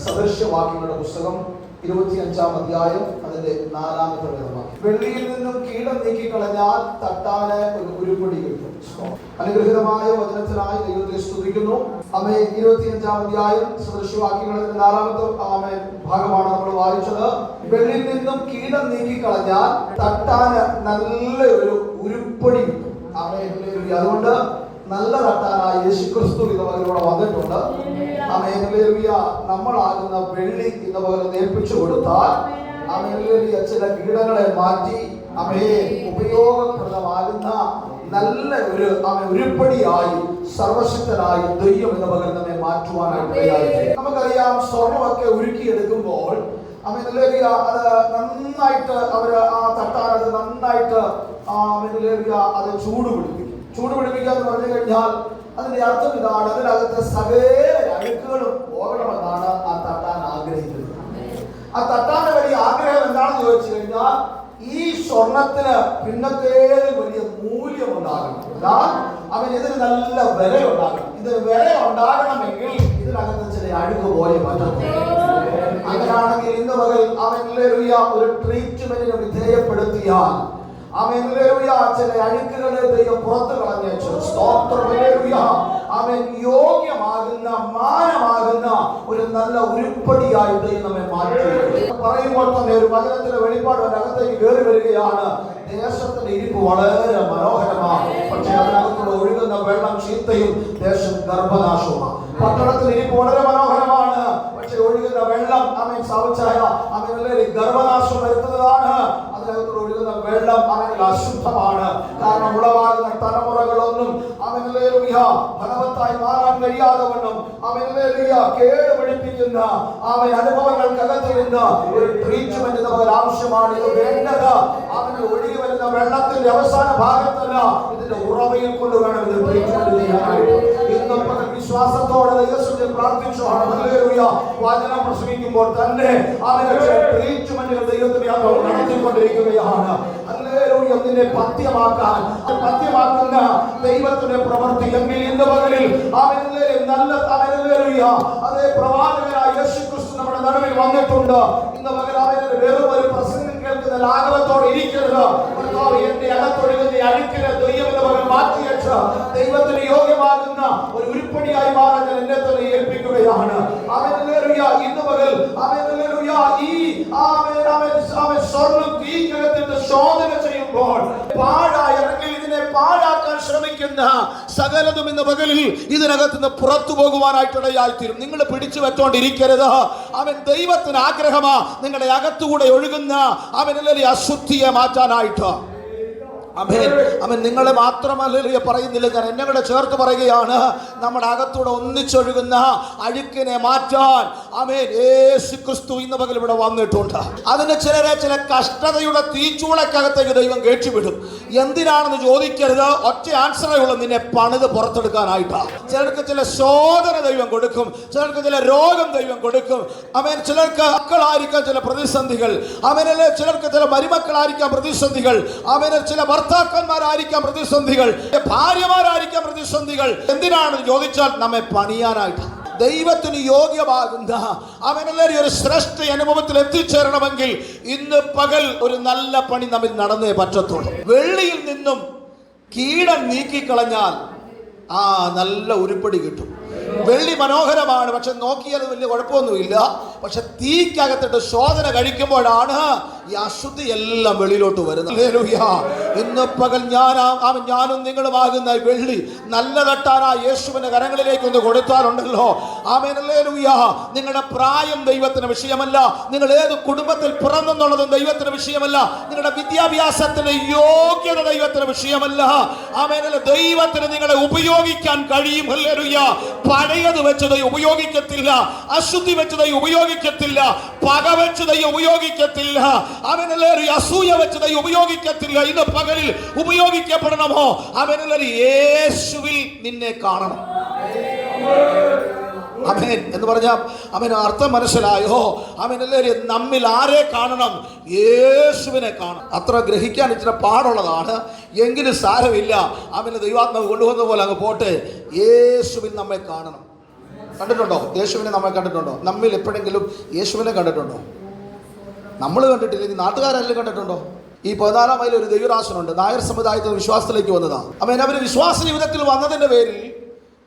സദൃശ്യവാക്യങ്ങളുടെ പുസ്തകം 25-ാം അധ്യായം അതിന്റെ 4-ാമത്തെ വേദവാക്യം. വെള്ളിയിൽ നിന്നും കീടം നീക്കിക്കളഞ്ഞാൽ തട്ടാന് ഒരു ഉരുപ്പടി കിട്ടും. അനുഗ്രഹീതമായ വചനത്തിനായി ദൈവത്തെ സ്തുതിക്കുന്നു. ആമേൻ. 25-ാം അധ്യായം സദൃശ്യവാക്യങ്ങളുടെ 4-ാമത്തെ ഭാഗമാണ് നമ്മൾ വായിച്ചത്. വെള്ളിയിൽ നിന്നും കീടം നീക്കിക്കളഞ്ഞാൽ തട്ടാന് നല്ല ഒരു ഉരുപ്പടി കിട്ടും. ആമേൻ. അതുകൊണ്ട് നല്ല തട്ടാനായി യേശുക്രിസ്തു ഇന്ന് പകലിലൂടെ വന്നിട്ടുണ്ട്. ആമേൻ. നമ്മളാകുന്ന വെള്ളി ഇന്ന് പകരം ഏൽപ്പിച്ചു കൊടുത്താൽ ചില കീടങ്ങളെ മാറ്റി ഉപയോഗപ്രദമാകുന്ന നല്ല ഒരു ഉരുപ്പടിയായി സർവശക്തനായി ദൈവം എന്ന പകരം നമ്മെ മാറ്റുവാനായിട്ട്. നമുക്കറിയാം, സ്വർണ്ണമൊക്കെ ഉരുക്കിയെടുക്കുമ്പോൾ അത് നന്നായിട്ട് അവര് ആ തട്ടാനത് നന്നായിട്ട് അത് ചൂട് പിടിപ്പിക്കുക എന്ന് പറഞ്ഞു കഴിഞ്ഞാൽ അതിന്റെ അർത്ഥം ഇതാണ്: അതിനകത്ത് സകല അഴുക്കുകളും പോകണമെന്നാണ് ആ തട്ടാൻ ആഗ്രഹിക്കുന്നത്. ആ തട്ടാന്റെ വലിയ ആഗ്രഹം എന്താണെന്ന് ചോദിച്ചു കഴിഞ്ഞാൽ ഈ സ്വർണത്തിന് പിന്നത്തേതിൽ വലിയ മൂല്യം ഉണ്ടാകണം. അവൻ ഇതിന് നല്ല വില ഉണ്ടാകണം. ഇത് വില ഉണ്ടാകണമെങ്കിൽ ഇതിനകത്ത് ചില അഴുക്ക് പോയേ പറ്റത്തുള്ളൂ. അങ്ങനെയാണെങ്കിൽ ഇന്ന് പകൽ അവൻ ഒരു ട്രീറ്റ്മെന്റിന് വിധേയപ്പെടുത്തിയാൽ ചില അഴുക്കുകളെ ദൈവം പുറത്തു കളഞ്ഞു. അവൻ യോഗ്യമാകുന്ന മാനമാകുന്ന ഒരു നല്ല ഉരുപ്പടിയായി ദൈവം നമ്മെ മാറ്റി. പറയുമ്പോൾ തന്നെ ഒരു വചനത്തിന്റെ വെളിപ്പാട് അകത്തേക്ക് കയറി വരികയാണ്. ദേശത്തിന്റെ ഇരിപ്പ് വളരെ മനോഹരമാണ്, പക്ഷെ അതിനകത്തുള്ള ഒഴുകുന്ന വെള്ളം ചീത്തയും ദേശം ഗർഭനാശവുമാണ്. പട്ടണത്തിൽ ഇരിപ്പ് വളരെ മനോഹരമാണ്, പക്ഷെ ഒഴുകുന്ന വെള്ളം സവച്ചായ ഗർഭനാശം വരുത്തുന്നതാണ്. അതിനകത്തുള്ള ഒഴുകുന്ന വെള്ളം അശുദ്ധമാണ്. കാരണം ഉളവാകുന്ന തലമുറകളൊന്നും ഫലവത്തായി മാറാൻ കഴിയാതെ വണ്ണം കേട് പിടിപ്പിക്കുന്ന അനുഭവങ്ങൾക്കകത്ത് നിന്ന് ഒരു ട്രീറ്റ്മെന്റ് നമുക്ക് ആവശ്യമാണ്. ഇത് വേണ്ടത് അവന് ഒഴുകി വരുന്ന വെള്ളത്തിന്റെ അവസാന ഭാഗത്തല്ല, ഇതിന്റെ ഉറവയിൽ കൊണ്ട് വേണം ഇത് ട്രീറ്റ്മെന്റ് ചെയ്യാനായിട്ട്. ഇന്നും വിശ്വാസത്തോടെ ദൈവത്തിൽ പ്രാർത്ഥിച്ചു വചനം പ്രസംഗിക്കുമ്പോൾ തന്നെ ട്രീറ്റ്മെന്റുകൾ ദൈവത്തിന് നടത്തിക്കൊണ്ടിരിക്കുകയാണ്. അതിനെ പഥ്യമാക്കുന്ന ദൈവത്തിന്റെ പ്രവൃത്തി എങ്കിൽ ഇന്ന് പകലിൽ നല്ല അതേ പ്രവാചകനായ യേശുക്രിസ്തു നമ്മുടെ നടുവിൽ വന്നിട്ടുണ്ട്. ഇന്ന് പകൽ അവരുടെ വെറും ഒരു പ്രസംഗം കേൾക്കുന്ന ലാഘവത്തോടെ ഇരിക്കരുത്. എന്റെ അകത്തൊഴുകുന്ന അഴുക്കിനെ ദൈവം എന്ന് പകരം മാറ്റിവെച്ച് ദൈവത്തിന് യോഗ്യമാകുന്ന ഒരു ഉരുപ്പടിയായി മാറാൻ ഞാൻ എന്നെ തന്നെ ഏൽപ്പിക്കുകയാണ്. ഇന്ന് പകൽ ഈ സ്വർണ്ണം തീക്കകത്തിന്റെ ശോധന ചെയ്യുമ്പോൾ പാഴായെങ്കിൽ ഇതിനെ പാഴാക്കാൻ ശ്രമിക്കുന്ന സകലതും ഇന്ന് പകലിൽ ഇതിനകത്തുനിന്ന് പുറത്തു പോകുവാനായിട്ടിടയായിത്തീരും. നിങ്ങൾ പിടിച്ചു വെച്ചോണ്ടിരിക്കരുത്. അവൻ ദൈവത്തിന് ആഗ്രഹമാ നിങ്ങളുടെ അകത്തുകൂടെ ഒഴുകുന്ന അശുദ്ധിയെ മാറ്റാനായിട്ട്. അവൻ നിങ്ങളെ മാത്രമല്ല പറയുന്നില്ല, ഞാൻ എന്നെ കൂടെ ചേർത്ത് പറയുകയാണ്. നമ്മുടെ അകത്തൂടെ ഒന്നിച്ചൊഴുകുന്ന അഴുക്കിനെ മാറ്റാൻ യേശുക്രിസ്തു ഇന്ന് പകൽ ഇവിടെ വന്നിട്ടുണ്ട്. അതിന് ചില കഷ്ടതയുടെ തീച്ചൂളക്കകത്തേക്ക് ദൈവം കേട്ടുവിടും. എന്തിനാണെന്ന് ചോദിക്കരുത്, ഒറ്റ ആൻസറേ ഉള്ളൂ: നിന്നെ പണിത് പുറത്തെടുക്കാനായിട്ടാണ്. ചിലർക്ക് ചില ശോധന ദൈവം കൊടുക്കും, ചിലർക്ക് ചില രോഗം ദൈവം കൊടുക്കും. ചിലർക്ക് മക്കളായിരിക്കാം ചില പ്രതിസന്ധികൾ, ചിലർക്ക് ചില മരുമക്കളായിരിക്കാം പ്രതിസന്ധികൾ, ചില ഭർത്താക്കന്മാരായിരിക്കാം പ്രതിസന്ധികൾ, ഭാര്യമാരായിരിക്കാം പ്രതിസന്ധികൾ. എന്തിനാണെന്ന് ചോദിച്ചാൽ നമ്മെ പണിയാനായിട്ടാണ്. ദൈവത്തിന് യോഗ്യമാകുന്ന ഒരു ശ്രേഷ്ഠ അനുഭവത്തിൽ എത്തിച്ചേരണമെങ്കിൽ ഇന്ന് പകൽ ഒരു നല്ല പണി നമ്മിൽ നടന്നേ പറ്റത്തുള്ളൂ. വെള്ളിയിൽ നിന്നും കീടം നീക്കിക്കളഞ്ഞാൽ നല്ല ഉരുപ്പടി കിട്ടും. വെള്ളി മനോഹരമാണ്, പക്ഷെ നോക്കിയാൽ വലിയ കുഴപ്പമൊന്നുമില്ല. പക്ഷെ തീക്കകത്തിട്ട് ശോധന കഴിക്കുമ്പോഴാണ് ഈ അശുദ്ധി എല്ലാം വെളിയിലോട്ട് വരുന്നത്. ഇന്ന് പകൽ ഞാനും നിങ്ങളുമാകുന്ന വെള്ളി നല്ല തട്ടാനാ യേശുവിന്റെ കരങ്ങളിലേക്ക് ഒന്ന് കൊടുത്താലുണ്ടല്ലോ. നിങ്ങളുടെ പ്രായം ദൈവത്തിന് വിഷയമല്ല, നിങ്ങൾ ഏത് കുടുംബത്തിൽ പിറന്നെന്നുള്ളതും ദൈവത്തിന് വിഷയമല്ല, നിങ്ങളുടെ വിദ്യാഭ്യാസത്തിന്റെ യോഗ്യത ദൈവത്തിന് വിഷയമല്ല. ദൈവത്തിന് നിങ്ങളെ ഉപയോഗിക്കാൻ കഴിയും. പഴയത് വെച്ചത് ഉപയോഗിക്കത്തില്ല, അശുദ്ധി വെച്ചത് ഉപയോഗിക്കത്തില്ല, പക വെച്ചത് ഉപയോഗിക്കത്തില്ല, അസൂയ വെച്ചത് ഉപയോഗിക്കത്തില്ല. ഇന്ന് പകലിൽ ഉപയോഗിക്കപ്പെടണമോ? യേശുവിൽ നിന്നെ കാണണം. എന്ന് പറഞ്ഞാൽ അർത്ഥം മനസ്സിലായോ? നമ്മിൽ ആരെ കാണണം? യേശുവിനെ കാണണം. അത്ര ഗ്രഹിക്കാൻ ഇച്ചിരി പാടുള്ളതാണ്, എങ്കിലും സാരമില്ല. ദൈവാത്മാവ് കൊണ്ടുവന്ന പോലെ അങ്ങ് പോട്ടെ. യേശുവിൽ നമ്മെ കാണണം. കണ്ടിട്ടുണ്ടോ? യേശുവിനെ നമ്മൾ കണ്ടിട്ടുണ്ടോ? നമ്മിൽ എപ്പോഴെങ്കിലും യേശുവിനെ കണ്ടിട്ടുണ്ടോ? നമ്മൾ കണ്ടിട്ടില്ല. ഇനി നാട്ടുകാരെല്ലാം കണ്ടിട്ടുണ്ടോ? ഈ 14 മൈൽ ഒരു ദൈവദാസനുണ്ട്, നായർ സമുദായത്തിൽ വിശ്വാസത്തിലേക്ക് വന്നതാണ്. അവർ വിശ്വാസ ജീവിതത്തിൽ വന്നതിൻ്റെ പേരിൽ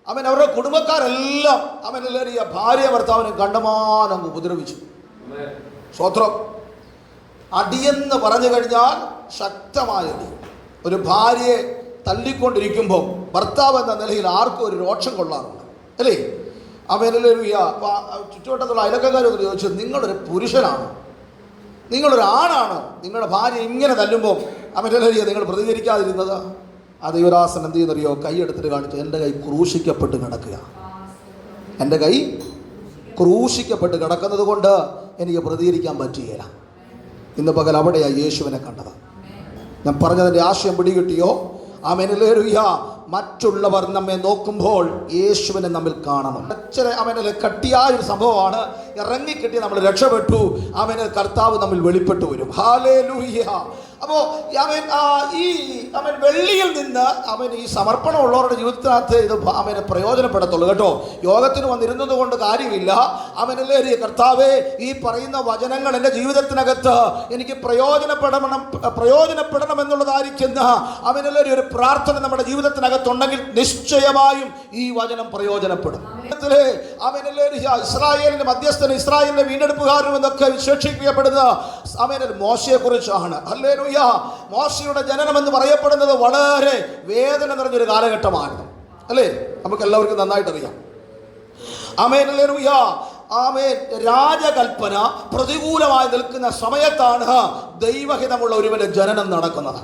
അവരുടെ കുടുംബക്കാരെല്ലാം എല്ലാവരും ഈ ഭാര്യ ഭർത്താവിനെ കണ്ടമാനം ഉപദ്രവിച്ചു. സ്വത്രം അടിയെന്ന് പറഞ്ഞു കഴിഞ്ഞാൽ ശക്തമായ അടി. ഒരു ഭാര്യയെ തല്ലിക്കൊണ്ടിരിക്കുമ്പോൾ ഭർത്താവ് എന്ന നിലയിൽ ആർക്കും ഒരു രോക്ഷം കൊള്ളാറുണ്ട് അല്ലേ? ചുറ്റുവട്ടത്തുള്ള അയലക്കാരൊക്കെ ചോദിച്ചു, നിങ്ങളൊരു പുരുഷനാണോ, നിങ്ങളൊരു ആണാണോ, നിങ്ങളുടെ ഭാര്യ ഇങ്ങനെ തല്ലുമ്പോൾ നിങ്ങൾ പ്രതികരിക്കാതിരുന്നത്? ആ ദൈവദാസൻ എന്ത് ചെയ്യുന്നറിയോ? കൈ എടുത്തിട്ട് കാണിച്ചു, എൻ്റെ കൈ ക്രൂശിക്കപ്പെട്ട് കിടക്കുക, എൻ്റെ കൈ ക്രൂശിക്കപ്പെട്ട് കിടക്കുന്നത് കൊണ്ട് എനിക്ക് പ്രതികരിക്കാൻ പറ്റുകയില്ല. ഇന്ന് പകൽ അവിടെയാണ് യേശുവിനെ കണ്ടത്. ഞാൻ പറഞ്ഞതിൻ്റെ ആശയം പിടികിട്ടിയോ? ആമേൻ. മറ്റുള്ളവർ നമ്മെ നോക്കുമ്പോൾ യേശുവിനെ നമ്മിൽ കാണണം. കട്ടിയായൊരു സംഭവമാണ്. ഇറങ്ങിക്കിട്ടി നമ്മൾ രക്ഷപ്പെട്ടു. കർത്താവ് നമ്മിൽ വെളിപ്പെട്ടു വരും. ഹല്ലേലൂയ. അപ്പോൾ വെള്ളിയിൽ നിന്ന് ഈ സമർപ്പണമുള്ളവരുടെ ജീവിതത്തിനകത്ത് ഇത് പ്രയോജനപ്പെടത്തുള്ളൂ കേട്ടോ. യോഗത്തിന് വന്നിരുന്നത് കൊണ്ട് കാര്യമില്ല. കർത്താവേ, ഈ പറയുന്ന വചനങ്ങൾ എൻ്റെ ജീവിതത്തിനകത്ത് എനിക്ക് പ്രയോജനപ്പെടണം എന്നുള്ളതായിരിക്കുന്ന ഒരു പ്രാർത്ഥന നമ്മുടെ ജീവിതത്തിനകത്തുണ്ടെങ്കിൽ നിശ്ചയമായും ഈ വചനം പ്രയോജനപ്പെടും. ഇസ്രായേലിന്റെ മധ്യസ്ഥനും ഇസ്രായേലിന്റെ വീണ്ടെടുപ്പുകാരനും എന്നൊക്കെ വിശേഷിപ്പിക്കപ്പെടുന്ന മോശയെ കുറിച്ചാണ്. ഹല്ലേലൂയ. മോശയുടെ ജനനം എന്ന് പറയപ്പെടുന്നത് വളരെ വേദന നിറഞ്ഞൊരു കാലഘട്ടമായിരുന്നു അല്ലേ? നമുക്ക് എല്ലാവർക്കും നന്നായിട്ട് അറിയാം. ആമേൻ. ഹല്ലേലൂയ. ആമേൻ. രാജകൽപ്പന പ്രതികൂലമായി നിൽക്കുന്ന സമയത്താണ് ദൈവഹിതമുള്ള ഒരുവന്റെ ജനനം നടക്കുന്നത്.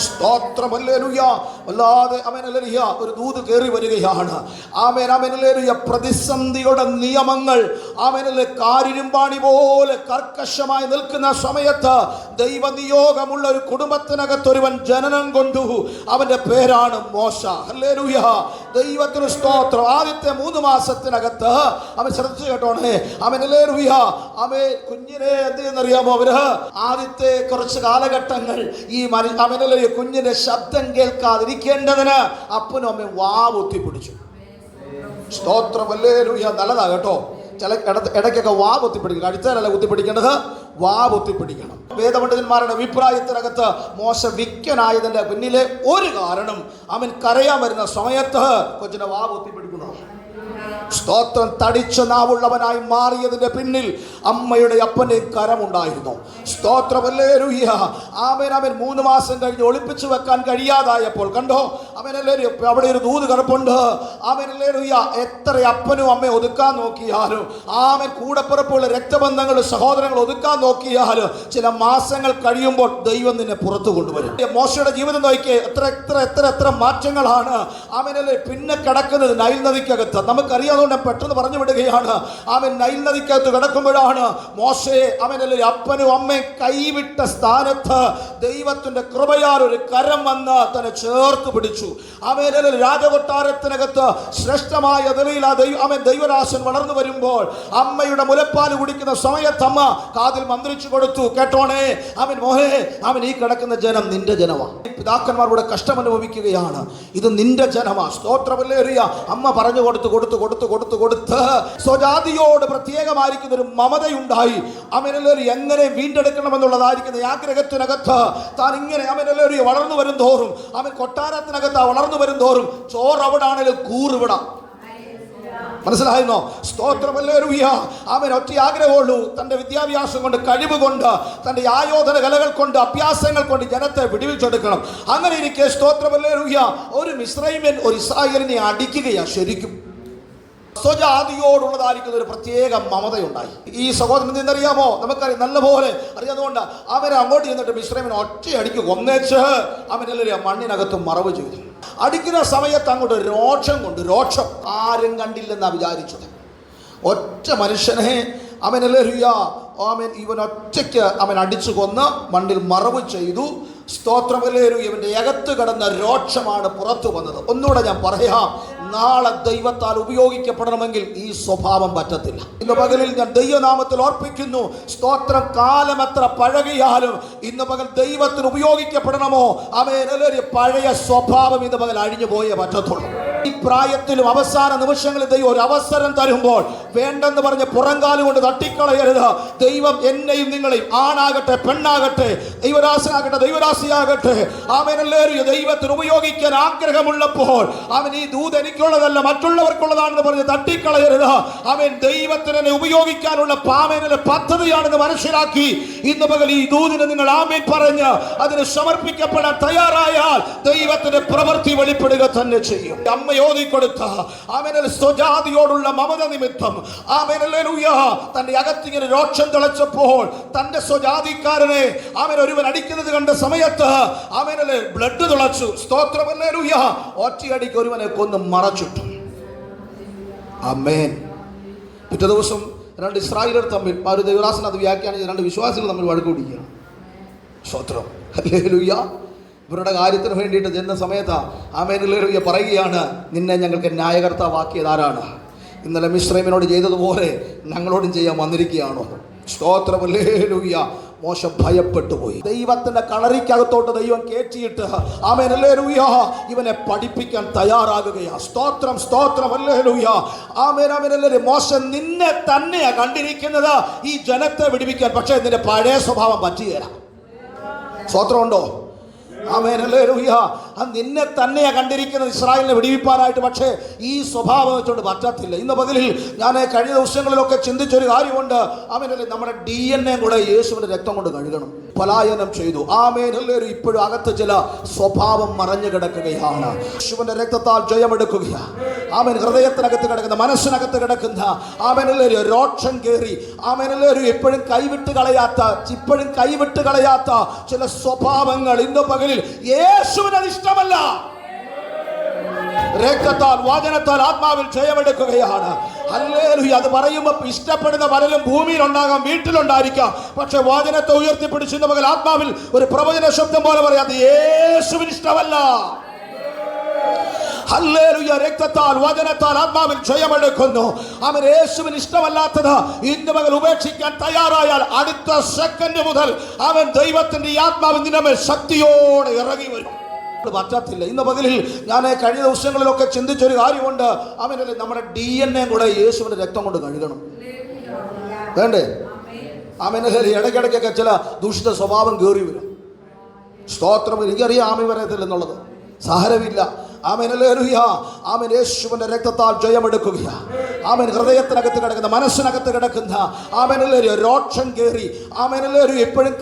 സ്തോത്രം. ഹല്ലേലൂയ. അല്ലാതെ ഒരു ദൂത് കയറി വരികയാണ്. പ്രതിസന്ധിയുടെ നിയമങ്ങൾ കാരിരുമ്പാണി പോലെ കർക്കശമായി നിൽക്കുന്ന സമയത്ത് ദൈവനിയോഗമുള്ള ഒരു കുടുംബത്തിനകത്ത് ഒരുവൻ ജനനം കൊണ്ടു. അവന്റെ പേരാണ് മോശ. ഹല്ലേലൂയ. ദൈവത്തിന് സ്തോത്രം. ആദ്യത്തെ 3 മാസത്തിനകത്ത് അവൻ ശ്രദ്ധിച്ചു കേട്ടോണേ. ഹല്ലേലൂയ. കുഞ്ഞിനെ എന്ത് ചെയ്യുന്നറിയാമോ? അവര് ആദ്യത്തെ കുറച്ച് കാലഘട്ടങ്ങൾ ഈ കുഞ്ഞിന്റെ ശബ്ദം കേൾക്കാതിരിക്കേണ്ടതിന് അപ്പനും അമ്മയും വാവുത്തി പിടിച്ചു. സ്തോത്രം. ഹല്ലേലൂയ. നല്ലതാ കേട്ടോ. ചില ഇടയ്ക്കൊക്കെ വാവുത്തി പിടിക്കണം. കഴുത്തേലല്ല കുത്തിപ്പിടിക്കേണ്ടത്, വാവുത്തി പിടിക്കണം. വേദപണ്ഡിതന്മാരുടെ അഭിപ്രായത്തിനകത്ത് മോശ വിക്കനായതിന്റെ പിന്നിലെ ഒരു കാരണം അവൻ കരയാൻ വരുന്ന സമയത്ത് കൊച്ചിനെ വാവുത്തി പിടിക്കുന്നു. സ്തോത്രം. തടിച്ച നാവുള്ളവനായി മാറിയതിന്റെ പിന്നിൽ അമ്മയുടെ അപ്പന്റെ കരമുണ്ടായിരുന്നു. സ്തോത്രം. ഹല്ലേലൂയ. ആമേൻ. 3 മാസം കഴിഞ്ഞ് ഒളിപ്പിച്ചു വെക്കാൻ കഴിയാതായപ്പോൾ കണ്ടോ അവിടെ ഒരു ദൂത് കിടപ്പുണ്ട്. ആമേൻ. ഹല്ലേലൂയ. എത്ര അപ്പനും അമ്മയും ഒതുക്കാൻ നോക്കിയാലും, ആമേൻ, കൂടപ്പിറപ്പുള്ള രക്തബന്ധങ്ങൾ സഹോദരങ്ങൾ ഒതുക്കാൻ നോക്കിയാലും ചില മാസങ്ങൾ കഴിയുമ്പോൾ ദൈവം നിന്നെ പുറത്തു കൊണ്ടുവരും. മോശയുടെ ജീവിതം നോക്കിയേ, എത്ര മാറ്റങ്ങളാണ്. ആമേൻ. പിന്നെ കിടക്കുന്നത് നൈൽ നദിക്കകത്ത്. നമുക്കറിയാം. അതുകൊണ്ട് പെട്ടെന്ന് പറഞ്ഞു വിടുകയാണ്. അവൻ നൈൽ നദിക്കകത്ത് കിടക്കുമ്പോഴാണ് മോശയെ അപ്പനും അമ്മയും കൈവിട്ട സ്ഥാനത്ത് ദൈവത്തിന്റെ കൃപയാൽ ഒരു കരം വന്ന് തന്നെ ചേർത്ത് പിടിച്ചു. രാജകൊട്ടാരത്തിനകത്ത് ശ്രേഷ്ഠമായ നിലയിൽ ദൈവദാസൻ വളർന്നു വരുമ്പോൾ അമ്മയുടെ മുലപ്പാൽ കുടിക്കുന്ന സമയത്ത് അമ്മ കാതിൽ മന്ത്രിച്ചു കൊടുത്തു, കേട്ടോണേ മോഹേ, ഈ കിടക്കുന്ന ജനം നിന്റെ ജനമാണ്. പിതാക്കന്മാരുടെ കഷ്ടം അനുഭവിക്കുകയാണ്, ഇത് നിന്റെ ജനമാണ്. സ്തോത്രമല്ലേറിയ അമ്മ പറഞ്ഞു കൊടുത്ത് സ്വജാതിയോട് പ്രത്യേകമായിരിക്കുന്ന ഒരു മമതയുണ്ടായി. എങ്ങനെ വീണ്ടെടുക്കണമെന്നുള്ളതായിരിക്കുന്ന ആഗ്രഹത്തിനകത്ത് താൻ ഇങ്ങനെ വളർന്നു വരും തോറും കൊട്ടാരത്തിനകത്ത് വളർന്നു വരും തോറും ചോറവിടാണെങ്കിലും കൂറുവിടാം. മനസ്സിലായിരുന്നോ? സ്തോത്രമല്ലേലൂയ. ഒറ്റ ആഗ്രഹമുള്ളൂ, തന്റെ വിദ്യാഭ്യാസം കൊണ്ട്, കഴിവ് കൊണ്ട്, തന്റെ ആയോധന കലകൾ കൊണ്ട്, അഭ്യാസങ്ങൾ കൊണ്ട് ജനത്തെ വിടുവിച്ചെടുക്കണം. അങ്ങനെ ഇരിക്കെ സ്തോത്രമല്ലേലൂയ ഒരു മിസ്രൈമ്യൻ ഒരു ഇസ്രായേലിനെ അടിക്കുകയാണ്. ശരിക്കും സ്വജാതിയോടുള്ളതായിരിക്കുന്ന ഒരു പ്രത്യേക മമതയുണ്ടായി. ഈ സഹോദരൻ എന്തറിയാമോ? നമുക്കറിയാം, നല്ലപോലെ അറിയാതുകൊണ്ട് അവരെ അങ്ങോട്ട് ചെന്നിട്ട് മിസ്രൈമിനെ ഒറ്റയടിക്ക് കൊന്നേച്ച് അവനെല്ലാം മണ്ണിനകത്ത് മറവ് ചെയ്തു. അടിക്കുന്ന സമയത്ത് അങ്ങോട്ട് രോക്ഷം ആരും കണ്ടില്ലെന്നാ വിചാരിച്ചത്. ഒറ്റ മനുഷ്യനെ ഇവൻ ഒറ്റയ്ക്ക് അടിച്ചു കൊന്ന് മണ്ണിൽ മറവ് ചെയ്തു. സ്തോത്രമല്ലേലു. ഇവന്റെ അകത്ത് കിടന്ന രോക്ഷമാണ് പുറത്തു വന്നത്. ഒന്നുകൂടെ ഞാൻ പറയാം, നാളെ ദൈവത്താൽ ഉപയോഗിക്കപ്പെടണമെങ്കിൽ ഈ സ്വഭാവം പറ്റത്തില്ല. ഇന്ന് പകലിൽ ഞാൻ ദൈവനാമത്തിൽ ഓർപ്പിക്കുന്നു, സ്തോത്രം. കാലം എത്ര പഴകിയാലും ഇന്ന് പകൽ ദൈവത്തിന് ഉപയോഗിക്കപ്പെടണമോ, പഴയ സ്വഭാവം ഇന്ന് പകൽ അഴിഞ്ഞു പോയേ പറ്റത്തുള്ളൂ. ഈ പ്രായത്തിലും അവസാന നിമിഷങ്ങളിൽ ദൈവം ഒരു അവസരം തരുമ്പോൾ വേണ്ടെന്ന് പറഞ്ഞ് പുറങ്കാല് കൊണ്ട് തട്ടിക്കളയരുത്. ദൈവം എന്നെയും നിങ്ങളെയും, ആണാകട്ടെ പെണ്ണാകട്ടെ, ദൈവദാസനാകട്ടെ ദൈവദാസിയാകട്ടെ, ആമേൻ ഹല്ലേലൂയ, ദൈവത്തിന് ഉപയോഗിക്കാൻ ആഗ്രഹമുള്ളപ്പോൾ അവൻ ഈ ദൂത് എനിക്കുള്ളതല്ല മറ്റുള്ളവർക്കുള്ളതാണെന്ന് പറഞ്ഞ് തട്ടിക്കളയരുത്. അവൻ ദൈവത്തിന് എന്നെ ഉപയോഗിക്കാനുള്ള പാമേനിലെ പദ്ധതിയാണെന്ന് മനസ്സിലാക്കി ഇന്ന് പകൽ ഈ ദൂതിന് നിങ്ങൾ ആമേൻ പറഞ്ഞ് അതിന് സമർപ്പിക്കപ്പെടാൻ തയ്യാറായാൽ ദൈവത്തിന്റെ പ്രവൃത്തി വെളിപ്പെടുക തന്നെ ചെയ്യും. അമ്മ ഓതിക്കൊടുത്ത ആമേൻ സ്വജാതിയോടുള്ള മമത നിമിത്തം ആമേൻ ഹല്ലേലൂയ തന്റെ അകത്തിങ്ങനെ രോക്ഷം തിളച്ചപ്പോൾ തന്റെ സ്വജാതിക്കാരനെ ആമേൻ ഒരുവൻ അടിക്കുന്നത് കണ്ട സമയത്ത് ആമേൻ ബ്ലഡ് തിളച്ചു. സ്തോത്രം ഹല്ലേലൂയ. ഒറ്റയടിക്ക് ഒരുവനെ കൊന്ന് മറച്ചിട്ടു. ആമേൻ. പിറ്റേ ദിവസം രണ്ട് ഇസ്രായേലർ തമ്മിൽ, ഒരു ദൈവദാസൻ അത് വ്യാഖ്യാനിച്ച് രണ്ട് വിശ്വാസികൾ തമ്മിൽ വഴക്കുപിടിക്കുകയാണ്. സ്തോത്രം ഹല്ലേലൂയ. ഇവരുടെ കാര്യത്തിന് വേണ്ടിയിട്ട് ചെന്ന സമയത്ത് ആമേൻ ഹല്ലേലൂയ പറയുകയാണ്, നിന്നെ ഞങ്ങൾക്ക് ന്യായകർത്താവാക്കിയത് ആരാണ്? ഇന്നലെ മിസ്രൈമിനോട് ചെയ്തതുപോലെ ഞങ്ങളോടും ചെയ്യാൻ വന്നിരിക്കുകയാണോ? സ്തോത്രം ഹല്ലേലൂയ. മോശ ഭയപ്പെട്ടു പോയി. ദൈവത്തിന്റെ കളറിക്കകത്തോട്ട് ദൈവം കേറ്റിയിട്ട് ആമേൻ ഹല്ലേലൂയ ഇവനെ പഠിപ്പിക്കാൻ തയ്യാറാകുകയാ. സ്തോത്രം സ്തോത്രം ഹല്ലേലൂയ. ആമേൻ ആമേൻ ഹല്ലേലൂയ. മോശ നിന്നെ തന്നെയാ കണ്ടിരിക്കുന്നത് ഈ ജനത്തെ വിടിപ്പിക്കാൻ, പക്ഷേ നിന്റെ പഴയ സ്വഭാവം പറ്റുകയില്ല. സ്തോത്രം ഉണ്ടോ? Amen hallelujah. അത് നിന്നെ തന്നെയാ കണ്ടിരിക്കുന്നത് ഇസ്രായേലിനെ വിടിവിപ്പാനായിട്ട്, പക്ഷേ ഈ സ്വഭാവം വെച്ചുകൊണ്ട് പറ്റത്തില്ല. ഇന്ന് പകലിൽ ഞാൻ കഴിഞ്ഞ ദിവസങ്ങളിലൊക്കെ ചിന്തിച്ചൊരു കാര്യമുണ്ട്. Amen hallelujah. നമ്മുടെ DNA കൂടെ യേശുവിന്റെ രക്തം കൊണ്ട് കഴുകണം. പലായനം ചെയ്തു. Amen hallelujah. ഇപ്പോഴും അകത്ത് ചില സ്വഭാവം മറഞ്ഞു കിടക്കുകയാണ്. യേശുവിന്റെ രക്തത്താൽ ജയമെടുക്കുകയാണ്. ആമേൻ. ഹൃദയത്തിനകത്ത് കിടക്കുന്ന, മനസ്സിനകത്ത് കിടക്കുന്ന ആമേൻ ഹല്ലേലൂയ രോക്ഷം കയറി ആമേൻ ഹല്ലേലൂയ ഇപ്പോഴും കൈവിട്ട് കളയാത്ത ചില സ്വഭാവങ്ങൾ ഇന്ന് പകലിൽ യേശുവിന് ഇഷ്ടമല്ല. രക്തത്താൽ വചനത്താൽ ആത്മാവിൽ ജയമെടുക്കുകയാണ്. ഹല്ലേലൂയ. അത് പറയുമ്പോൾ ഇഷ്ടപ്പെടുന്ന പലരും ഭൂമിയിൽ ഉണ്ടാകാം, വീട്ടിലുണ്ടായിരിക്കാം, പക്ഷെ വചനത്തെ ഉയർത്തിപ്പിടിച്ചിരുന്ന പകൽ ആത്മാവിൽ ഒരു പ്രവചന ശബ്ദം പോലെ പറയാം, അത് യേശുവിന് ഇഷ്ടമല്ല. ഹല്ലേലൂയ. രക്തത്താൽ വചനത്താൽ ആത്മാവിൽ ജയമെടുക്കുന്നു. അവൻ യേശുവിന് ഇഷ്ടമല്ലാത്തത് ഇന്ന് പകൽ ഉപേക്ഷിക്കാൻ തയ്യാറായാൽ അടുത്ത സെക്കൻഡ് മുതൽ അവൻ ദൈവത്തിന്റെ ആത്മാവിൻ നിന്നമേൽ ശക്തിയോടെ ഇറങ്ങി വരും. പറ്റത്തില്ല. ഇന്ന് പകലിൽ ഞാൻ കഴിഞ്ഞ ദിവസങ്ങളിലൊക്കെ ചിന്തിച്ചൊരു കാര്യമുണ്ട്. അവനല്ലേ നമ്മുടെ DNA കൂടെ യേശുവിന്റെ രക്തം കൊണ്ട് കഴുകണം. വേണ്ടേ? അവനല്ലേ ഇടയ്ക്കിടയ്ക്കൊക്കെ ചില ദുഷിത സ്വഭാവം കയറി വരും. സ്തോത്രം. എനിക്കറിയാം ആമി പറയത്തില്ലെന്നുള്ളത്, സാരമില്ല. ആമേൻ ഹല്ലേലൂയ. ആമേൻ. യേശുവിന്റെ രക്തത്താൽ ജയമെടുക്കുക. ആമേൻ. ഹൃദയത്തിനകത്ത് കിടക്കുന്ന, മനസ്സിനകത്ത് കിടക്കുന്ന ആമേൻ ഹല്ലേലൂയ രോക്ഷം കയറി ആമേൻ ഹല്ലേലൂയ ഇപ്പോഴും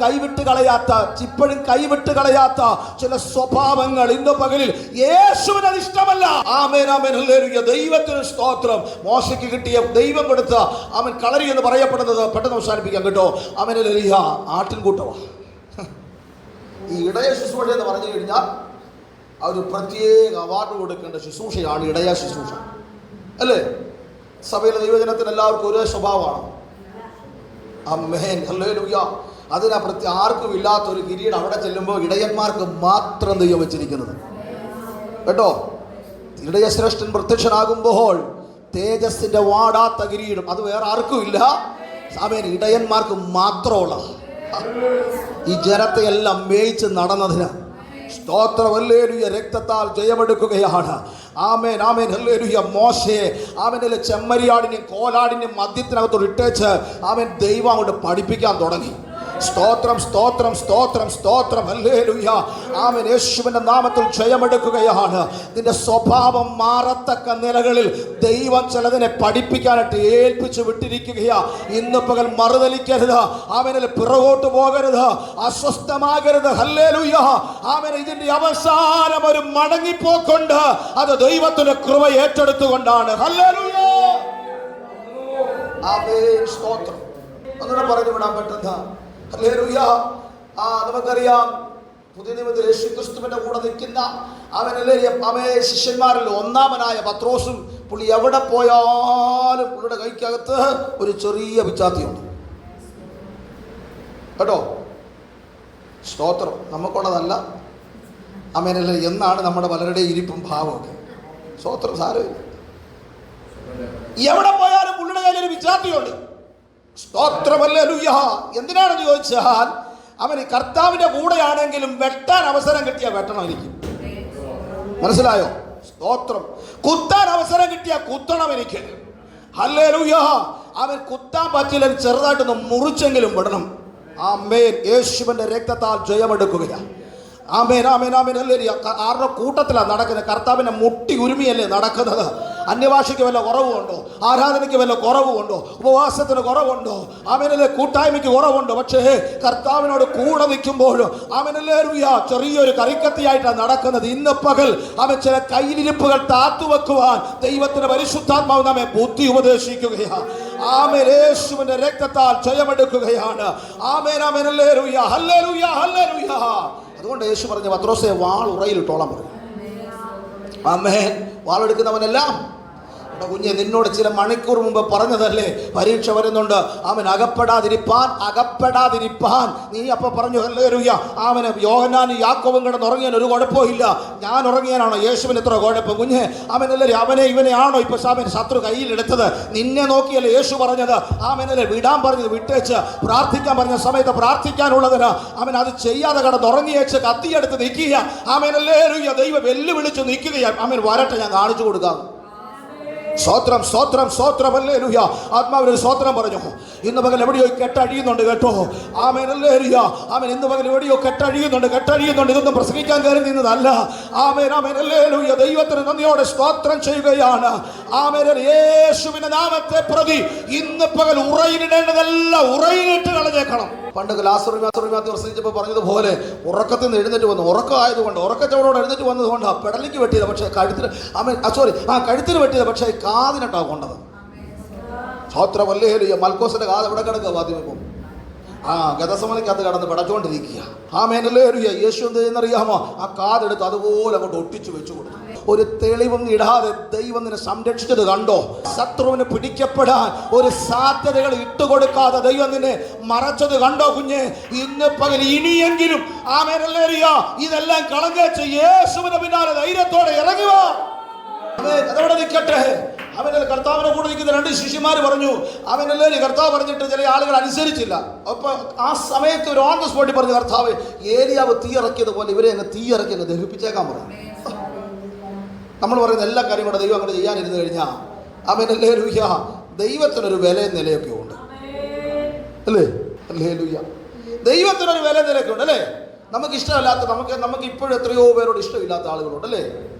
കൈവിട്ട് കളയാത്ത ചില സ്വഭാവങ്ങൾ ഇന്ന് പകലിൽ യേശുവിന് അത് ഇഷ്ടമല്ല. ആമേൻ ആമേൻ ഹല്ലേലൂയ. ദൈവത്തിന് സ്തോത്രം. മോശയ്ക്ക് കിട്ടിയ ദൈവം കൊടുത്ത ആമേൻ കളരി എന്ന് പറയപ്പെടുന്നത് പെട്ടെന്ന് അവസാനിപ്പിക്കാം കേട്ടോ. ആമേൻ ഹല്ലേലൂയ ആട്ടിൻകൂട്ടവാ. ഈ ഇടയ ശുശ്രൂഷ എന്ന് പറഞ്ഞു കഴിഞ്ഞാൽ ഒരു പ്രത്യേക അവാർഡ് കൊടുക്കേണ്ട ശുശ്രൂഷയാണ് ഇടയ ശുശ്രൂഷ, അല്ലേ? സഭയിലെ ദൈവജനത്തിന് എല്ലാവർക്കും ഒരേ സ്വഭാവമാണ്. Amen hallelujah. അതിനാ ആർക്കും ഇല്ലാത്തൊരു കിരീടം അവിടെ ചെല്ലുമ്പോൾ ഇടയന്മാർക്ക് മാത്രം ദൈവം വെച്ചിരിക്കുന്നത് കേട്ടോ. ഇടയശ്രേഷ്ഠൻ പ്രത്യക്ഷനാകുമ്പോൾ തേജസ്സിന്റെ വാടാത്ത കിരീടം അത് വേറെ ആർക്കും ഇല്ല. ആമേൻ. ഇടയന്മാർക്ക് മാത്രമുള്ള ഈ ജനത്തെ എല്ലാം മേയിച്ച് നടന്നതിന് സ്തോത്രം ഹല്ലേലൂയ. രക്തത്താൽ ജയമെടുക്കുകയാണ്. ആമേൻ ആമേൻ ഹല്ലേലൂയ. മോശയെ ആമേൻ ചെമ്മരിയാടിനെയും കോലാടിനെയും മദ്യത്തിനകത്തോട് ഇട്ടേച്ച് ആമേൻ ദൈവം അങ്ങോട്ട് പഠിപ്പിക്കാൻ തുടങ്ങി. സ്തോത്രം സ്തോത്രം സ്തോത്രം സ്തോത്രം ഹല്ലേലൂയ. ആമേൻ. യേശുവിന്റെ നാമത്തിൽ ജയമെടുക്കുകയാണ്. നിന്റെ സ്വഭാവം മാറത്തക്ക നിലകളിൽ ദൈവം ചിലതിനെ പഠിപ്പിക്കാനായിട്ട് ഏൽപ്പിച്ചു വിട്ടിരിക്കുകയാ. ഇന്ന് പകൽ മറുതലിക്കരുത്. ആമേൻ. പിറകോട്ട് പോകരുത്, അസ്വസ്ഥമാകരുത്. ഹല്ലേലൂയ. ആമേൻ. ഇതിന്റെ അവസാനം ഒരു മടങ്ങിപ്പോക്കുണ്ട്. അത് ദൈവത്തിന്റെ കൃപ ഏറ്റെടുത്തുകൊണ്ടാണ്. ഹല്ലേലൂയ. ആമേൻ. സ്തോത്രം. അങ്ങനെ പറഞ്ഞു വിടാൻ പറ്റുന്ന ഹല്ലേലൂയ. നമുക്കറിയാം പുതിയ നിയമത്തിൽ യേശുക്രിസ്തുവിന്റെ കൂടെ നിൽക്കുന്ന അവനെ ശിഷ്യന്മാരിൽ ഒന്നാമനായ പത്രോസും, പുള്ളി എവിടെ പോയാലും പുള്ളിയുടെ കൈക്കകത്ത് ഒരു ചെറിയ പിച്ചാത്തിയുണ്ട് കേട്ടോ. സ്തോത്രം. നമുക്കുള്ളതല്ല. ആമേനല്ലേ എന്നാണ് നമ്മുടെ പലരുടെയും ഇരിപ്പും ഭാവമൊക്കെ. സ്തോത്രം. സാരമില്ല. എവിടെ പോയാലും പുള്ളിയുടെ കയ്യിൽ ഒരു പിച്ചാത്തിയുണ്ട്. സ്തോത്രം. ഹല്ലേലൂയ. എന്തിനാണെന്ന് ചോദിച്ചാൽ അവന് കർത്താവിന്റെ കൂടെയാണെങ്കിലും വെട്ടാൻ അവസരം കിട്ടിയാൽ വെട്ടണം എനിക്ക്. മനസ്സിലായോ? സ്തോത്രം. കുത്താൻ അവസരം കിട്ടിയ കുത്തണം എനിക്ക്. ഹല്ലേലൂയ. അവൻ കുത്താൻ പറ്റില്ല, ചെറുതായിട്ടൊന്ന് മുറിച്ചെങ്കിലും വിടണം. ആമേൻ. യേശുവിന്റെ രക്തത്താൽ ജയമെടുക്കുകയാണ്. ആമേൻ, ആമേൻ, ആമേൻ. ആരുടെ കൂട്ടത്തിലാണ് നടക്കുന്നത്? കർത്താവിനെ മുട്ടി ഉരുമിയല്ലേ നടക്കുന്നത്? അന്യഭാഷയ്ക്ക് വല്ല കുറവുണ്ടോ? ആരാധനയ്ക്ക് വല്ല കുറവുണ്ടോ? ഉപവാസത്തിന് കുറവുണ്ടോ? ആമേനല്ലേ, കൂട്ടായ്മയ്ക്ക് കുറവുണ്ടോ? പക്ഷേ കർത്താവിനോട് കൂടെ നിൽക്കുമ്പോൾ ആമേനല്ലേ ചെറിയൊരു കറിക്കത്തിയായിട്ടാണ് നടക്കുന്നത്. ഇന്ന് പകൽ അവൻ ചില കയ്യിലിരിപ്പുകൾ താത്തുവെക്കുവാൻ ദൈവത്തിന്റെ പരിശുദ്ധാത്മാവ് നമ്മെ ബുദ്ധി ഉപദേശിക്കുകയാണ്. ആമേൻ. യേശുവിന്റെ രക്തത്താൽ ജയമെടുക്കുകയാണ്. ആമേൻ, ആമേനല്ലേ, ഹല്ലേലൂയ, ഹല്ലേലൂയ. അതുകൊണ്ട് യേശു പറഞ്ഞു, പത്രോസേ വാൾ ഉറയിലിട്ടോളാൻ പറഞ്ഞു. ആമേൻ. വാളെടുക്കുന്നവനെല്ലാം കുഞ്ഞെ നിന്നോട് ചില മണിക്കൂർ മുമ്പ് പറഞ്ഞതല്ലേ, പരീക്ഷ വരുന്നുണ്ട്, അവൻ അകപ്പെടാതിരിപ്പാൻ നീ അപ്പൊ പറഞ്ഞു. ഹല്ലേലൂയ. അവന് യോഹന്നാനും യാക്കോബും കിടന്ന് ഉറങ്ങിയാൻ ഒരു കുഴപ്പമില്ല. ഞാൻ ഉറങ്ങിയാനാണോ യേശുവിന് എത്ര കുഴപ്പം? കുഞ്ഞെ അവനല്ലേ, അവനെ ഇവനെയാണോ ഇപ്പൊ അവൻ ശത്രു കയ്യിലെടുത്തത്? നിന്നെ നോക്കിയല്ലേ യേശു പറഞ്ഞത്? അവനല്ലേ വിടാൻ പറഞ്ഞത് വിട്ടേച്ച് പ്രാർത്ഥിക്കാൻ പറഞ്ഞ സമയത്ത് പ്രാർത്ഥിക്കാനുള്ളതിന് അവൻ അത് ചെയ്യാതെ കിടന്ന് ഉറങ്ങിയേച്ച് കത്തിയെടുത്ത് നിൽക്കുക. അവനല്ലേ ദൈവം വെല്ലുവിളിച്ച് നിൽക്കുകയാണ്. അവൻ വരട്ടെ, ഞാൻ കാണിച്ചു കൊടുക്കാം. സ്തോത്രം, സ്തോത്രം, സ്തോത്രം. ഹല്ലേലൂയ. ആത്മാവിനൊരു സ്തോത്രം പറഞ്ഞു. ഇന്ന് പകൽ എവിടെയോ കെട്ടഴിയുന്നുണ്ട് കേട്ടോ. ആമേൻ, ഹല്ലേലൂയ. ആമേൻ. ഇന്ന് പകൽ എവിടെയോ കെട്ടഴിയുന്നുണ്ട്. ഇതൊന്നും പ്രസംഗിക്കാൻ കയറി നിന്നതല്ല. ആമേൻ, ആമേൻ, ഹല്ലേലൂയ. ദൈവത്തിന് നന്ദിയോടെ സ്തോത്രം ചെയ്യുകയാണ്. ആമേൻ. യേശുവിന്റെ നാമത്തെ പ്രതി ഇന്ന് പകൽ ഉറയിലിടേണ്ടതെല്ലാം ഉറയിലിട്ട് കളഞ്ഞേക്കണം. പണ്ട് ലാസറുമാത്തി പ്രസംഗിച്ചപ്പോൾ പറഞ്ഞതുപോലെ ഉറക്കത്തിൽ നിന്ന് എഴുന്നേറ്റ് വന്നു. ഉറക്കമായതുകൊണ്ട്, ഉറക്കച്ചവടോടെ എഴുന്നേറ്റ് വന്നതുകൊണ്ട് പെടലിക്ക് വെട്ടിയത്. പക്ഷേ കഴുത്തിന് കഴുത്തിന് വെട്ടിയത്, പക്ഷേ കാതിനട്ടാണ് കൊണ്ടത്. സ്തോത്രം. ഹല്ലേലൂയ. മൽക്കോസിന്റെ കാത് എവിടെ കിടക്കുക? വാദ്യമേപ്പം ഗതസമനിക്കകത്ത് കടന്ന് പടച്ചുകൊണ്ടിരിക്കുക. ആമേൻ, ഹല്ലേലൂയ. യേശു എന്ത് ചെയ്യുന്നറിയാമോ? ആ കാതെടുത്ത് അതുപോലെ അങ്ങോട്ട് ഒട്ടിച്ചു വെച്ചു കൊടുത്തു. ഒരു തെളിവും ഇടാതെ ദൈവം നിന്നെ സംരക്ഷിച്ചത് കണ്ടോ? ശത്രുവിന് പിടിക്കപ്പെടാൻ ഒരു സാധ്യതകൾ ഇട്ടുകൊടുക്കാതെ ദൈവം നിന്നെ മറച്ചത് കണ്ടോ കുഞ്ഞെ? ഇന്ന് പകൽ ഇനിയെങ്കിലും ആമേൻ, ഹല്ലേലൂയ, ഇതെല്ലാം കളഞ്ഞേച്ച് യേശുവിന്റെ പിന്നാലെ ധൈര്യത്തോടെ ഇറങ്ങുക. അതവിടെ നിൽക്കട്ടെ. അവനല്ലേ കർത്താവിനെ കൂടെ നിൽക്കുന്ന രണ്ട് ശിഷ്യന്മാർ പറഞ്ഞു. അവനല്ലേ കർത്താവ് പറഞ്ഞിട്ട് ചില ആളുകൾ അനുസരിച്ചില്ല. അപ്പൊ ആ സമയത്ത് ഒരു ഓൺ ദ സ്പോട്ടിൽ പറഞ്ഞു, കർത്താവ് ഏലിയാവ് തീ ഇറക്കിയതുപോലെ ഇവരെ അങ്ങ് തീ ഇറക്കി അങ്ങ് ദഹിപ്പിച്ചേക്കാൻ പറഞ്ഞു. നമ്മൾ പറയുന്ന എല്ലാ കാര്യം കൂടെ ദൈവം അങ്ങോട്ട് ചെയ്യാനിരുന്നു കഴിഞ്ഞാൽ അവനല്ലേ ദൈവത്തിനൊരു വിലയും നിലയൊക്കെ ഉണ്ട് അല്ലേ? ഹല്ലേലൂയ. ദൈവത്തിനൊരു വിലയും നിലയൊക്കെ ഉണ്ട് അല്ലേ? നമുക്ക് ഇഷ്ടമല്ലാത്ത, നമുക്ക് ഇപ്പോഴും എത്രയോ പേരോട് ഇഷ്ടമില്ലാത്ത ആളുകളുണ്ട് അല്ലേ?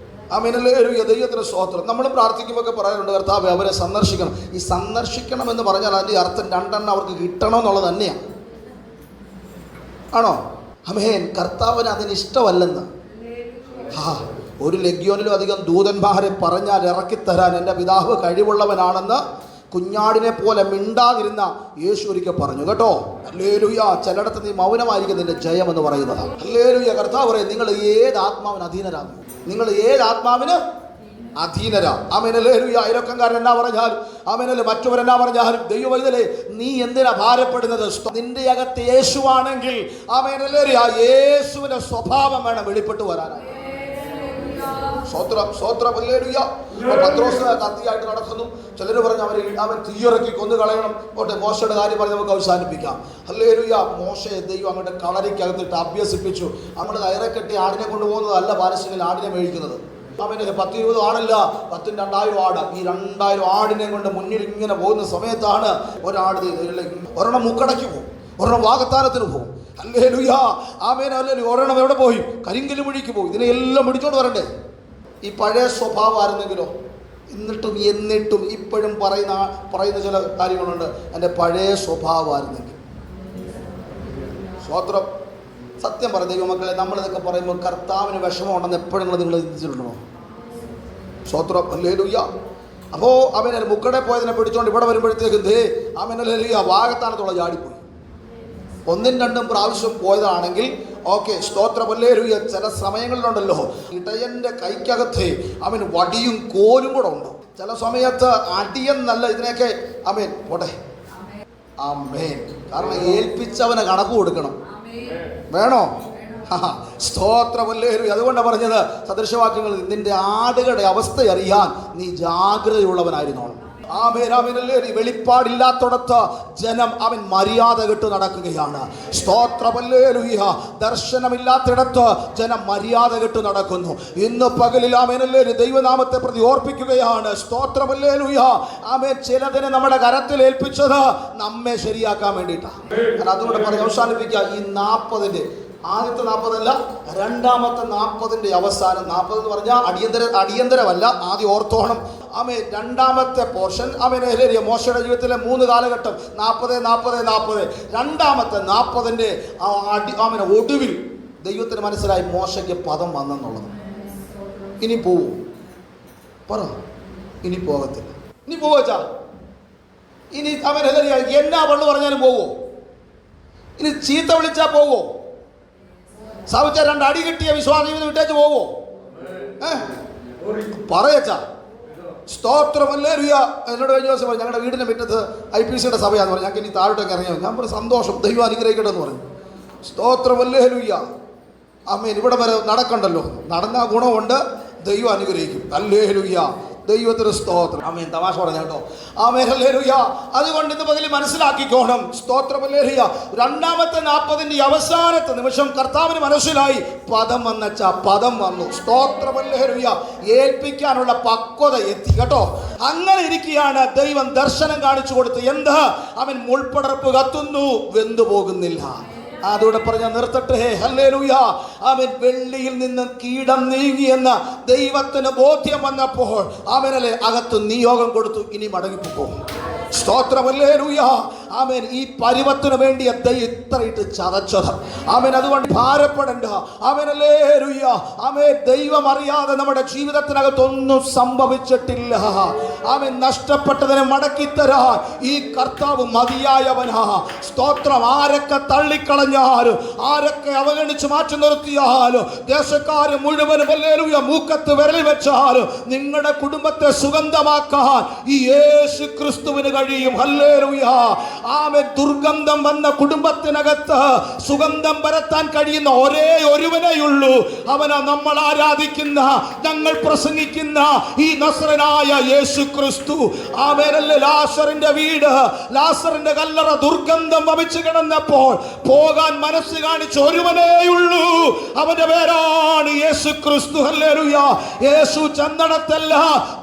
ആമേനല്ലേ. ദൈവത്തിന് സ്തോത്രം. നമ്മൾ പ്രാർത്ഥിക്കുമ്പോൾ പറയാറുണ്ട്, കർത്താവേ അവരെ സന്ദർശിക്കണം. ഈ സന്ദർശിക്കണം എന്ന് പറഞ്ഞാൽ അതിൻ്റെ അർത്ഥം രണ്ടെണ്ണം അവർക്ക് കിട്ടണമെന്നുള്ളത് തന്നെയാണ്. ആണോ? ആമേൻ. കർത്താവിന് അതിന് ഇഷ്ടമല്ലെന്ന്. ഒരു ലെഗ്യോനിലും അധികം ദൂതന്മാരെ പറഞ്ഞാൽ ഇറക്കിത്തരാൻ എൻ്റെ പിതാവ് കഴിവുള്ളവനാണെന്ന് കുഞ്ഞാടിനെ പോലെ മിണ്ടാതിരുന്ന യേശു ഒരിക്കൽ പറഞ്ഞു കേട്ടോ. ഹല്ലേലൂയ. ചിലയിടത്ത് നീ മൗനമായിരിക്കും നിന്റെ ജയം എന്ന് പറയുന്നതാണ്. ഹല്ലേലൂയ. കർത്താവ് പറയും, നിങ്ങൾ ഏത് ആത്മാവിന് അധീനരാകും? നിങ്ങൾ ഏത് ആത്മാവിന് അധീനരാ? ആമേൻ, ഹല്ലേലൂയ. അയൽവക്കംകാരൻ എന്നാ പറഞ്ഞാലും, ആമേനല്ലേ, മറ്റവരെന്നാ പറഞ്ഞാലും, ദൈവവൈതലേ നീ എന്തിനാ ഭാരപ്പെടുന്നത്? നിന്റെ അകത്ത് യേശുവാണെങ്കിൽ ആമേൻ, ഹല്ലേലൂയ, യേശുവിന്റെ സ്വഭാവം വേണം വെളിപ്പെട്ടു വരാനായി. സ്തോത്രം, സ്തോത്രം. ഹല്ലേലൂയ. പത്രോസ് കത്തിയായിട്ട് നടക്കുന്നു. ചിലർ പറഞ്ഞു അവൻ തീയിറക്കി കൊന്നു കളയണം. ഓട്ടെ, മോശയുടെ കാര്യം പറഞ്ഞ് നമുക്ക് അവസാനിപ്പിക്കാം. ഹല്ലേലൂയ. മോശയെ ദൈവം അങ്ങോട്ട് കളരിക്കകത്തിട്ട് അഭ്യസിപ്പിച്ചു. നമ്മൾ കയറെ കെട്ടി ആടിനെ കൊണ്ടുപോകുന്നതല്ല പാലസ്തീനിൽ ആടിനെ മേടിക്കുന്നത്. അവൻ്റെ 10-20 ആടല്ല, 10,000-2000 ആട്. ഈ 2000 ആടിനെ കൊണ്ട് മുന്നിൽ ഇങ്ങനെ പോകുന്ന സമയത്താണ് ഒരാട് ഒരെണ്ണം മുക്കടയ്ക്ക് പോകും, ഒരെണ്ണം വാഗത്താനത്തിന് പോകും. ഹല്ലേലൂയ. ആമേൻ, ഹല്ലേലൂയ. ഒരെണ്ണം എവിടെ പോയി? കരിങ്കല് മുഴിക്ക് പോയി. ഇതിനെല്ലാം പിടിച്ചോണ്ട് വരണ്ടേ? ഈ പഴയ സ്വഭാവം ആയിരുന്നെങ്കിലോ? എന്നിട്ടും ഇപ്പോഴും പറയുന്ന ചില കാര്യങ്ങളുണ്ട്, എൻ്റെ പഴയ സ്വഭാവമായിരുന്നെങ്കിൽ. സ്തോത്രം. സത്യം പറ ദൈവമക്കളെ, നമ്മളിതൊക്കെ പറയുമ്പോൾ കർത്താവിന് വിഷമമുണ്ടെന്ന് എപ്പോഴും നിങ്ങൾ ചിന്തിച്ചിട്ടുണ്ടോ? സ്തോത്രം. ഹല്ലേലൂയ. അപ്പോൾ അവൻ മുക്കടെ പോയതിനെ പിടിച്ചോണ്ട് ഇവിടെ വരുമ്പോഴത്തേക്കും അവൻ ഹല്ലേലൂയ വാഗത്താനത്തോളം ചാടിപ്പോയി. 1-2 പ്രാവശ്യം പോയതാണെങ്കിൽ ഓക്കെ, സ്തോത്രം. ഹല്ലേലൂയ. ചില സമയങ്ങളിലുണ്ടല്ലോ ഇടയൻ്റെ കൈക്കകത്ത് അവന് വടിയും കോലും കൂടെ ഉണ്ട്. ചില സമയത്ത് അടിയെന്നല്ല ഇതിനെയൊക്കെ ആമേൻ പോട്ടെ. ആമേൻ. കാരണം ഏൽപ്പിച്ചവന് കണക്ക് കൊടുക്കണം. വേണോ? സ്തോത്രം. ഹല്ലേലൂയ. അതുകൊണ്ടാണ് പറഞ്ഞത് സദൃശവാക്യങ്ങൾ, നിന്റെ ആടുകളുടെ അവസ്ഥ അറിയാൻ നീ ജാഗ്രതയുള്ളവനായിരുന്നോണം. വെളിപ്പാടില്ലാത്തടത്ത് ജനം അവൻ മര്യാദ കെട്ടു നടക്കുകയാണ്. സ്തോത്രം, ഹല്ലേലൂയ. ദർശനമില്ലാത്തിടത്ത് ജനം മര്യാദ കെട്ടു നടക്കുന്നു. ഇന്ന് പകലിൽ ദൈവനാമത്തെ പ്രതി ഓർപ്പിക്കുകയാണ്. സ്തോത്രം, ഹല്ലേലൂയ. ആമേൻ. ചിലതിനെ നമ്മുടെ കരത്തിൽ ഏൽപ്പിച്ചത് നമ്മെ ശരിയാക്കാൻ വേണ്ടിയിട്ടാണ്. ഞാൻ അതുകൊണ്ട് പറഞ്ഞ് അവസാനിപ്പിക്കുക. ഈ 40-ന്റെ ആദ്യത്തെ 40 അല്ല, രണ്ടാമത്തെ 40-ന്റെ അവസാനം. 40 എന്ന് പറഞ്ഞാൽ അടിയന്തരമല്ല, ആദ്യം ഓർത്തോണം. ആമേ. രണ്ടാമത്തെ പോർഷൻ മോശയുടെ ജീവിതത്തിലെ 3 കാലഘട്ടം 40. രണ്ടാമത്തെ 40-ന്റെ ഒടുവിൽ ദൈവത്തിന് മനസ്സിലായി മോശയ്ക്ക് പദം വന്നെന്നുള്ളത്. ഇനി പോവോ? പറ. ഇനി പോകത്തില്ല. ഇനി പോവച്ചാ? ഇനി എന്നാ പള്ളു പറഞ്ഞാലും പോവോ? ഇനി ചീത്ത വിളിച്ചാ പോവോ? സാവിച്ച 2 അടി കിട്ടിയ വിശ്വാസം വിട്ടേച്ച് പോവോ? പറയച്ചാ. സ്തോത്രം, ഹല്ലേലൂയ. എന്നോട് കഴിഞ്ഞ ദിവസം പറഞ്ഞു, ഞങ്ങളുടെ വീടിൻ്റെ മുറ്റത്ത് IPCയുടെ സഭയാന്ന് പറഞ്ഞു. ഞങ്ങൾക്ക് ഇനി താഴോട്ടൊക്കെ ഇറങ്ങിയാൽ ഞാൻ പറഞ്ഞു സന്തോഷം, ദൈവം അനുഗ്രഹിക്കട്ടെ എന്ന് പറഞ്ഞു. സ്തോത്രം, ഹല്ലേലൂയ. ആമേൻ. ഇവിടെ വരെ നടക്കണ്ടല്ലോ, നടന്ന ഗുണമുണ്ട്, ദൈവം അനുഗ്രഹിക്കും. ഹല്ലേലൂയ. ദൈവത്തിന് സ്തോത്രം. ആമേൻ. തമാശ പറഞ്ഞ കേട്ടോ. ആമേൻ. ഹല്ലേലൂയ. അതുകൊണ്ട് ഇന്ന് പകൽ മനസ്സിലാക്കിക്കോണം. സ്തോത്രം, ഹല്ലേലൂയ. രണ്ടാമത്തെ 40-ന്റെ അവസാനത്തെ നിമിഷം കർത്താവിന് മനസ്സിലായി പദം വന്നച്ചാ പദം വന്നു. സ്തോത്രം, ഹല്ലേലൂയ. ഏൽപ്പിക്കാനുള്ള പക്വത എത്തി കേട്ടോ. അങ്ങനെ ഇരിക്കുകയാണ് ദൈവം ദർശനം കാണിച്ചു കൊടുത്ത്. എന്താ? അവൻ മുൾപ്പടർപ്പ് കത്തുന്നു, വെന്തു പോകുന്നില്ല. അതോടെ പറഞ്ഞ നിർത്തട്ടെ. ഹല്ലേലൂയ. അവൻ വെള്ളിയിൽ നിന്ന് കീടം നീങ്ങിയെന്ന ദൈവത്തിന് ബോധ്യം വന്നപ്പോൾ അവനല്ലേ അകത്ത് നിയോഗം കൊടുത്തു, ഇനി മടങ്ങിപ്പോകും. സ്തോത്രം, ഹല്ലേലൂയ. ആമേൻ. ഈ പരുവത്തിന് വേണ്ടി ഇത്രയിട്ട് ചതച്ചത്. ആമേൻ. അതുകൊണ്ട് ഭാരപ്പെടണ്ട. ആമേൻ. ഹല്ലേലൂയ. ആമേൻ. ദൈവം അറിയാതെ നമ്മുടെ ജീവിതത്തിനകത്തൊന്നും സംഭവിച്ചിട്ടില്ല. ആമേൻ. നഷ്ടപ്പെട്ടതിനെ മടക്കിത്തരാൻ ഈ കർത്താവ് മതിയായവനാ. സ്തോത്രം. ആരൊക്കെ തള്ളിക്കളഞ്ഞാലും, ആരൊക്കെ അവഗണിച്ച് മാറ്റി നിർത്തിയാലും, ദേശക്കാര് മുഴുവനും ഹല്ലേലൂയ മൂക്കത്ത് വിരൽ വെച്ചാലും നിങ്ങളുടെ കുടുംബത്തെ സുഗന്ധമാക്കാൻ ഈ യേശു ക്രിസ്തുവിന് കഴിയും. ഹല്ലേലൂയ. ആമേൻ. ദുർഗന്ധം വന്ന കുടുംബത്തിനകത്ത് സുഗന്ധം പരത്താൻ കഴിയുന്ന ഒരേ ഒരുവനേയുള്ളൂ. അവനാ നമ്മൾ ആരാധിക്കുന്ന, ഞങ്ങൾ പ്രസംഗിക്കുന്ന ഈ നസ്രനായ യേശു ക്രിസ്തു. ആമേൻ. ലാസറിന്റെ വീട്, ലാസറിന്റെ കല്ലറ ദുർഗന്ധം വമിച്ചു കിടന്നപ്പോൾ പോകാൻ മനസ്സ് കാണിച്ച ഒരുവനേയുള്ളൂ. അവന്റെ പേരാണ് യേശു ക്രിസ്തു. ഹല്ലേലൂയ. യേശു ചന്ദനത്തല്ല,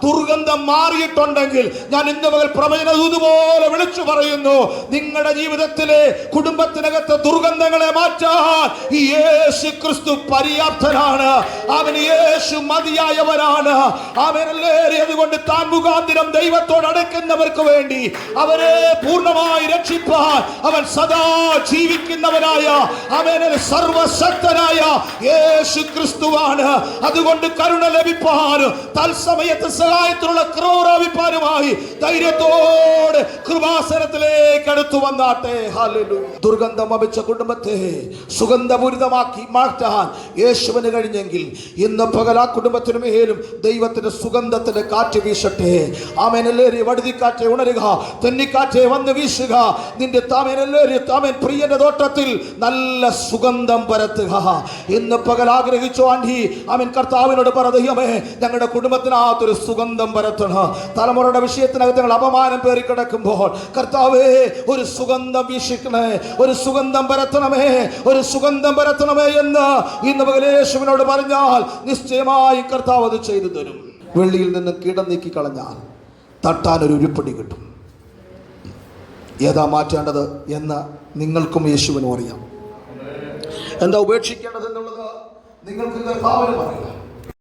ദുർഗന്ധം മാറിയിട്ടുണ്ടെങ്കിൽ ഞാൻ ഇന്ന് മുതൽ പ്രവചന പോലെ വിളിച്ചു പറയുന്നു, നിങ്ങളുടെ ജീവിതത്തിലെ കുടുംബത്തിനകത്ത് ദുർഗന്ധങ്ങളെ മാറ്റാൻ ഈ യേശു ക്രിസ്തു പര്യാപ്തനാണ്. അവൻ യേശു മതിയായവനാണ്. അവനല്ലേ. അതുകൊണ്ട് താൻ മുഖാന്തരം ദൈവത്തോട് അടുക്കുന്നവർക്ക് വേണ്ടി അവരെ പൂർണ്ണമായി രക്ഷിപ്പാൻ അവൻ സദാ ജീവിക്കുന്നവനായ അവനെ സർവശക്തനായ യേശു ക്രിസ്തുവാണ്. അതുകൊണ്ട് കരുണ ലഭിപ്പാൻ, തത്സമയത്ത് സഹായത്തിനുള്ള ക്രൂരാവിപ്പാനുമായി ധൈര്യത്തോടെ കൃപാസനത്തിലേക്ക് അടുത്തു വന്നാട്ടെ. ഹല്ലേലൂയ. ദുർഗന്ധം വമിച്ച കുടുംബത്തെ സുഗന്ധപൂരിതമാക്കി മാറ്റാൻ യേശുവിന് കഴിഞ്ഞെങ്കിൽ ഇന്ന് പകൽ ആ കുടുംബത്തിന് മേലും ദൈവത്തിന്റെ സുഗന്ധത്തിന്റെ കാറ്റ് വീശട്ടെ. ആമേനല്ലേരി. വടുതിക്കാറ്റെ ഉണരുക, തെന്നിക്കാറ്റെ വന്ന് വീശുക. നിന്റെ താമേനല്ലേരി താമേൻ പ്രിയന്റെ തോട്ടത്തിൽ നല്ല സുഗന്ധം പരത്തുക. ഇന്ന് പകൽ ആഗ്രഹിച്ചോ ആൻറ്റി. ആമേൻ. കർത്താവിനോട് പറ, ദൈവമേ ഞങ്ങളുടെ കുടുംബത്തിനകത്തൊരു സുഗന്ധം പരത്തണം. തലമുറയുടെ വിഷയത്തിനകത്ത് ഞങ്ങൾ അപമാനം പേറി കിടക്കുമ്പോൾ കർത്താവേ ഒരു സുഗന്ധം വീക്ഷിക്കണേ, ഒരു സുഗന്ധം പരത്തണമേ, ഒരു സുഗന്ധം പരത്തണമേ എന്ന് ഇന്ന് പകൽ യേശുവിനോട് പറഞ്ഞാൽ നിശ്ചയമായി കർത്താവ് അത് ചെയ്തു തരും. വെള്ളിയിൽ നിന്ന് കീടം നീക്കി കളഞ്ഞാൽ തട്ടാനൊരു ഉരുപ്പടി കിട്ടും. ഏതാ മാറ്റേണ്ടത് എന്ന് നിങ്ങൾക്കും യേശുവിനും അറിയാം. എന്താ ഉപേക്ഷിക്കേണ്ടത് എന്നുള്ളത് നിങ്ങൾക്ക് കർത്താവിനും അറിയാം.